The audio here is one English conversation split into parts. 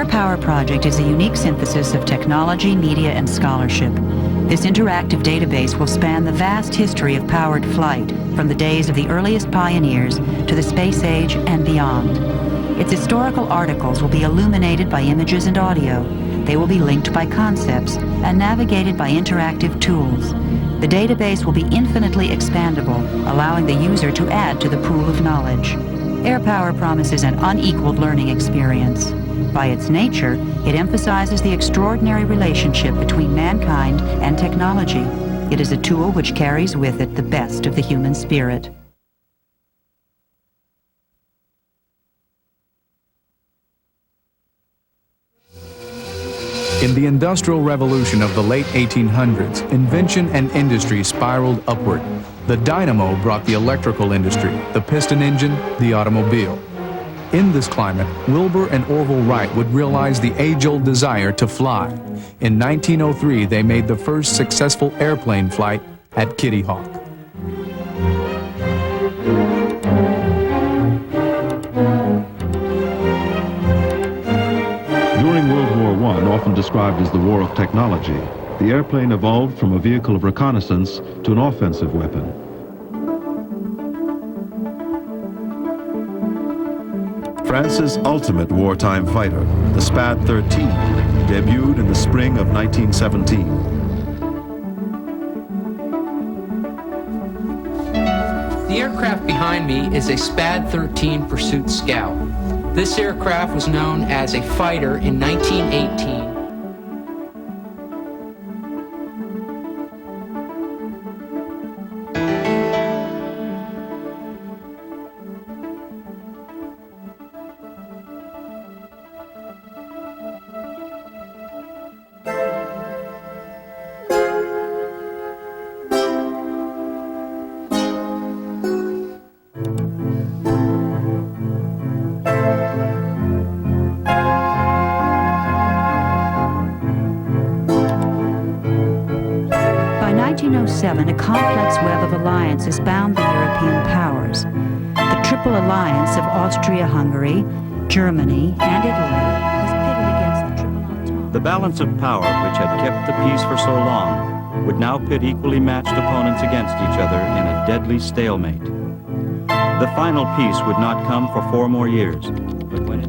Power Project is a unique synthesis of technology, media, and scholarship. This interactive database will span the vast history of powered flight, from the days of the earliest pioneers to the space age and beyond. Its historical articles will be illuminated by images and audio. They will be linked by concepts and navigated by interactive tools. The database will be infinitely expandable, allowing the user to add to the pool of knowledge. Air Power promises an unequaled learning experience. By its nature, it emphasizes the extraordinary relationship between mankind and technology. It is a tool which carries with it the best of the human spirit. In the Industrial Revolution of the late 1800s, invention and industry spiraled upward. The dynamo brought the electrical industry, the piston engine, the automobile. In this climate, Wilbur and Orville Wright would realize the age-old desire to fly. In 1903, they made the first successful airplane flight at Kitty Hawk. During World War I, often described as the War of Technology, the airplane evolved from a vehicle of reconnaissance to an offensive weapon. France's ultimate wartime fighter, the SPAD-13, debuted in the spring of 1917. The aircraft behind me is a SPAD-13 Pursuit Scout. This aircraft was known as a fighter in 1918. In 1907, a complex web of alliances bound the European powers. The Triple Alliance of Austria-Hungary, Germany, and Italy was pitted against the Triple Entente. The balance of power, which had kept the peace for so long, would now pit equally matched opponents against each other in a deadly stalemate. The final peace would not come for 4 more years, but when it...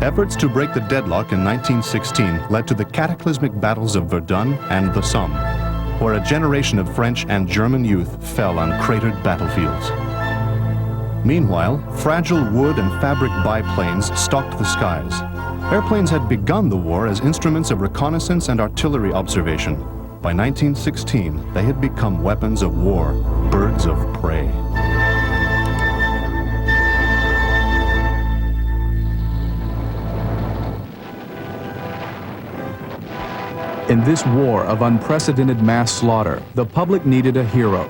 Efforts to break the deadlock in 1916 led to the cataclysmic battles of Verdun and the Somme, where a generation of French and German youth fell on cratered battlefields. Meanwhile, fragile wood and fabric biplanes stalked the skies. Airplanes had begun the war as instruments of reconnaissance and artillery observation. By 1916, they had become weapons of war, birds of prey. In this war of unprecedented mass slaughter, the public needed a hero.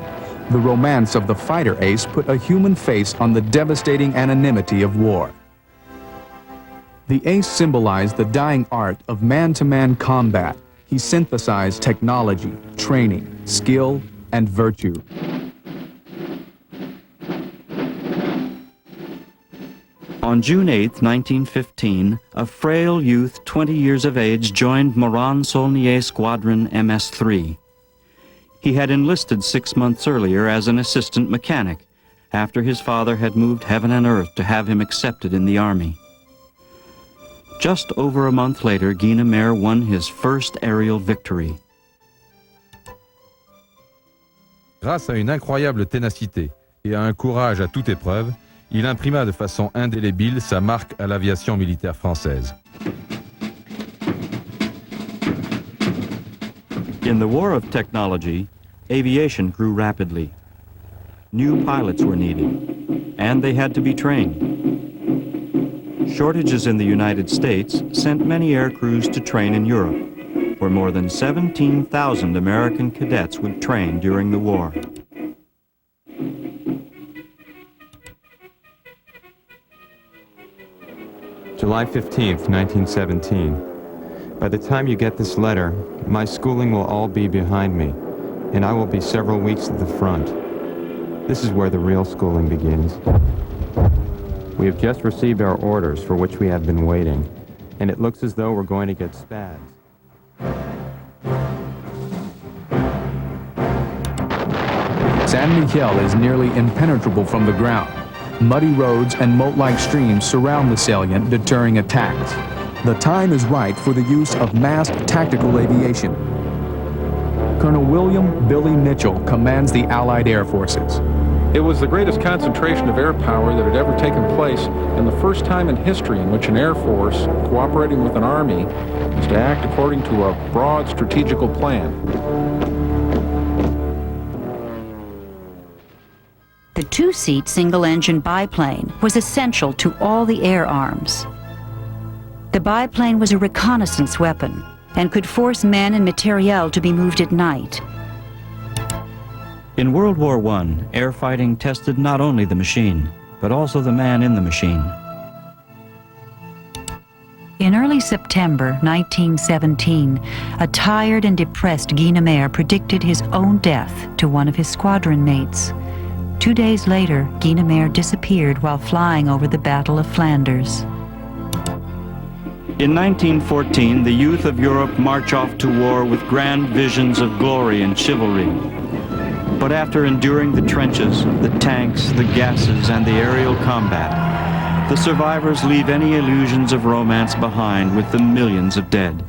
The romance of the fighter ace put a human face on the devastating anonymity of war. The ace symbolized the dying art of man-to-man combat. He synthesized technology, training, skill, and virtue. On June 8, 1915, a frail youth 20 years of age joined Morane-Saulnier Squadron MS-3. He had enlisted 6 months earlier as an assistant mechanic, after his father had moved heaven and earth to have him accepted in the Army. Just over a month later, Guynemer won his first aerial victory. Grâce à une incroyable ténacité et à un courage à toute épreuve, il imprima de façon indélébile sa marque à l'aviation militaire française. In the war of technology, aviation grew rapidly. New pilots were needed, and they had to be trained. Shortages in the United States sent many air crews to train in Europe, where more than 17,000 American cadets would train during the war. July 15th, 1917. By the time you get this letter, my schooling will all be behind me, and I will be several weeks at the front. This is where the real schooling begins. We have just received our orders for which we have been waiting, and it looks as though we're going to get SPADs. San Miguel is nearly impenetrable from the ground. Muddy roads and moat-like streams surround the salient, deterring attacks. The time is right for the use of massed tactical aviation. Colonel William "Billy" Mitchell commands the Allied Air Forces. It was the greatest concentration of air power that had ever taken place, and the first time in history in which an air force, cooperating with an army, was to act according to a broad strategical plan. The two-seat single-engine biplane was essential to all the air arms. The biplane was a reconnaissance weapon and could force men and materiel to be moved at night. In World War I, air fighting tested not only the machine, but also the man in the machine. In early September 1917, a tired and depressed Guynemer predicted his own death to one of his squadron mates. 2 days later, Guynemer disappeared while flying over the Battle of Flanders. In 1914, the youth of Europe march off to war with grand visions of glory and chivalry. But after enduring the trenches, the tanks, the gases, and the aerial combat, the survivors leave any illusions of romance behind with the millions of dead.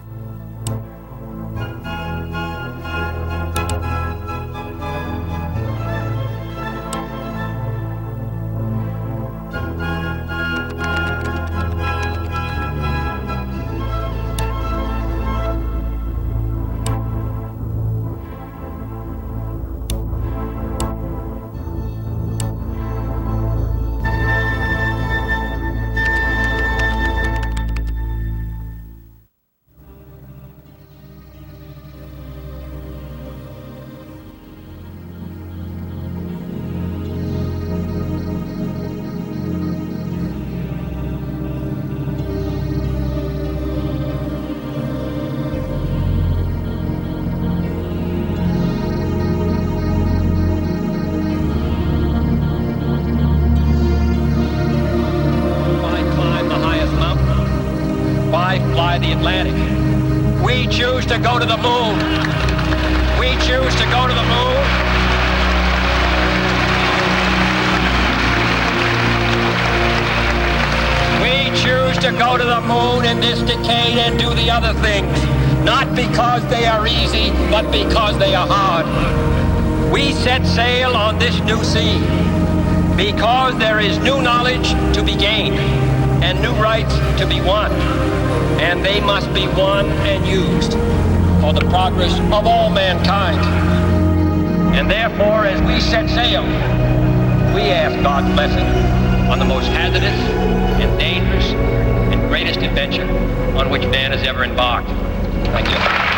The Atlantic. We choose to go to the moon. We choose to go to the moon. We choose to go to the moon in this decade and do the other things, not because they are easy, but because they are hard. We set sail on this new sea because there is new knowledge to be gained and new rights to be won. And they must be won and used for the progress of all mankind. And therefore, as we set sail, we ask God's blessing on the most hazardous and dangerous and greatest adventure on which man has ever embarked. Thank you.